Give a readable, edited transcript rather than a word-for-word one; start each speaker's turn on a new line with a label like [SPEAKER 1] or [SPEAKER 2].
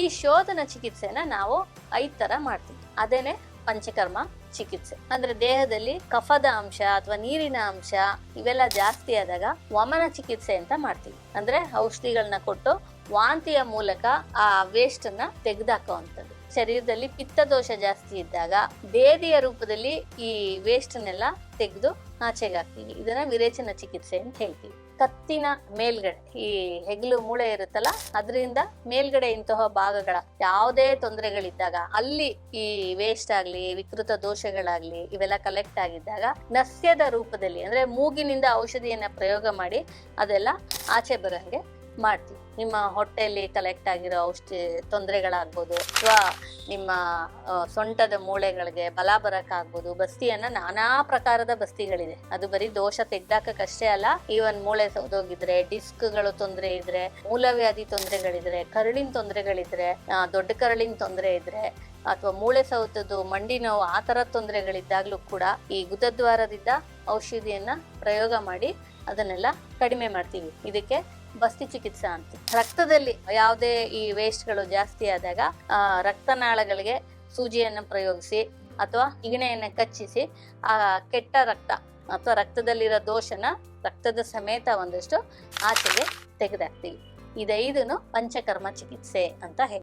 [SPEAKER 1] ಈ ಶೋಧನ ಚಿಕಿತ್ಸೆನ ನಾವು 5 ತರ ಮಾಡ್ತೀವಿ. ಅದೇನೆ ಪಂಚಕರ್ಮ ಚಿಕಿತ್ಸೆ. ಅಂದ್ರೆ ದೇಹದಲ್ಲಿ ಕಫದ ಅಂಶ ಅಥವಾ ನೀರಿನ ಅಂಶ ಇವೆಲ್ಲ ಜಾಸ್ತಿ ಆದಾಗ ವಮನ ಚಿಕಿತ್ಸೆ ಅಂತ ಮಾಡ್ತೀವಿ. ಅಂದ್ರೆ ಔಷಧಿಗಳನ್ನ ಕೊಟ್ಟು ವಾಂತಿಯ ಮೂಲಕ ಆ ವೇಸ್ಟ್ ಅನ್ನ ತೆಗೆದಾಕುವಂಥದ್ದು. ಶರೀರದಲ್ಲಿ ಪಿತ್ತ ದೋಷ ಜಾಸ್ತಿ ಇದ್ದಾಗ ಬೇದಿಯ ರೂಪದಲ್ಲಿ ಈ ವೇಸ್ಟ್ ಅನ್ನೆಲ್ಲ ತೆಗೆದು ಆಚೆಗೆ ಹಾಕ್ತೀವಿ. ಇದನ್ನ ವಿರೇಚನ ಚಿಕಿತ್ಸೆ ಅಂತ ಹೇಳ್ತೀವಿ. ಕತ್ತಿನ ಮೇಲ್ಗಡೆ ಈ ಹೆಗಲು ಮೂಳೆ ಇರುತ್ತಲ್ಲ, ಅದರಿಂದ ಮೇಲ್ಗಡೆ ಇಂತಹ ಭಾಗಗಳ ಯಾವುದೇ ತೊಂದರೆಗಳಿದ್ದಾಗ ಅಲ್ಲಿ ಈ ವೇಸ್ಟ್ ಆಗ್ಲಿ ವಿಕೃತ ದೋಷಗಳಾಗ್ಲಿ ಇವೆಲ್ಲ ಕಲೆಕ್ಟ್ ಆಗಿದ್ದಾಗ ನಸ್ಯದ ರೂಪದಲ್ಲಿ ಅಂದ್ರೆ ಮೂಗಿನಿಂದ ಔಷಧಿಯನ್ನ ಪ್ರಯೋಗ ಮಾಡಿ ಅದೆಲ್ಲ ಆಚೆ ಬರಂಗೆ ಮಾಡ್ತೀವಿ. ನಿಮ್ಮ ಹೊಟ್ಟೆಯಲ್ಲಿ ಕಲೆಕ್ಟ್ ಆಗಿರೋ ಔಷಧಿ ತೊಂದರೆಗಳಾಗ್ಬೋದು ಅಥವಾ ನಿಮ್ಮ ಸೊಂಟದ ಮೂಳೆಗಳಿಗೆ ಬಲ ಬರಕ್ಕಾಗ್ಬೋದು. ಬಸ್ತಿಯನ್ನ ನಾನಾ ಪ್ರಕಾರದ ಬಸ್ತಿಗಳಿದೆ. ಅದು ಬರೀ ದೋಷ ತೆಗ್ದಾಕಷ್ಟೇ ಅಲ್ಲ, ಈವನ್ ಮೂಳೆ ಸೌದೋಗಿದ್ರೆ, ಡಿಸ್ಕ್ಗಳು ತೊಂದರೆ ಇದ್ರೆ, ಮೂಲವ್ಯಾಧಿ ತೊಂದರೆಗಳಿದ್ರೆ, ಕರುಳಿನ ತೊಂದರೆಗಳಿದ್ರೆ, ದೊಡ್ಡ ಕರುಳಿನ ತೊಂದರೆ ಇದ್ರೆ ಅಥವಾ ಮೂಳೆ ಸೌತದ್ದು ಮಂಡಿ ನೋವು ಆ ತರ ತೊಂದರೆಗಳಿದ್ದಾಗ್ಲೂ ಕೂಡ ಈ ಗುದದ್ವಾರದಿಂದ ಔಷಧಿಯನ್ನ ಪ್ರಯೋಗ ಮಾಡಿ ಅದನ್ನೆಲ್ಲ ಕಡಿಮೆ ಮಾಡ್ತೀವಿ. ಇದಕ್ಕೆ ಬಸ್ತಿ ಚಿಕಿತ್ಸಾ ಅಂತ. ರಕ್ತದಲ್ಲಿ ಯಾವುದೇ ಈ ವೇಸ್ಟ್ಗಳು ಜಾಸ್ತಿ ಆದಾಗ ರಕ್ತನಾಳಗಳಿಗೆ ಸೂಜಿಯನ್ನು ಪ್ರಯೋಗಿಸಿ ಅಥವಾ ಇಗಣೆಯನ್ನ ಕಚ್ಚಿಸಿ ಆ ಕೆಟ್ಟ ರಕ್ತ ಅಥವಾ ರಕ್ತದಲ್ಲಿರೋ ದೋಷನ ರಕ್ತದ ಸಮೇತ ಒಂದಷ್ಟು ಆಚೆಗೆ ತೆಗೆದಾಕ್ತೀವಿ. ಇದೈದನ್ನು ಪಂಚಕರ್ಮ ಚಿಕಿತ್ಸೆ ಅಂತ ಹೇಳಿ.